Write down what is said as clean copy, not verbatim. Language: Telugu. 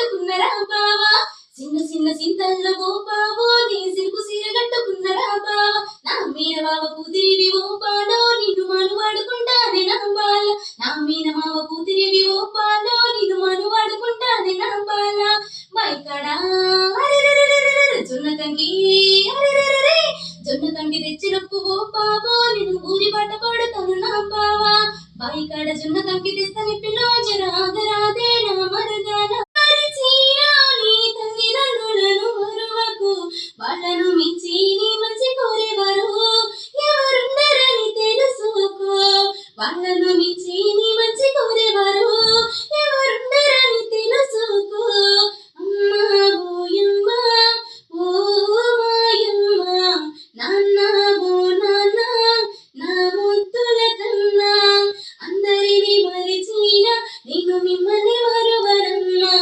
కట్టుకున్నరా బావా చిన్న చిన్న సింతల్లో ఓ బావో నీ సిల్కు సీర కట్టుకున్నరా బావా నా మీన బావ కూతురివి ఓ బాలో నిన్ను మనువాడుకుంటానే నా బాల నా మీన మావ కూతురివి ఓ బాలో నిన్ను మనువాడుకుంటానే నా బాల మైకడా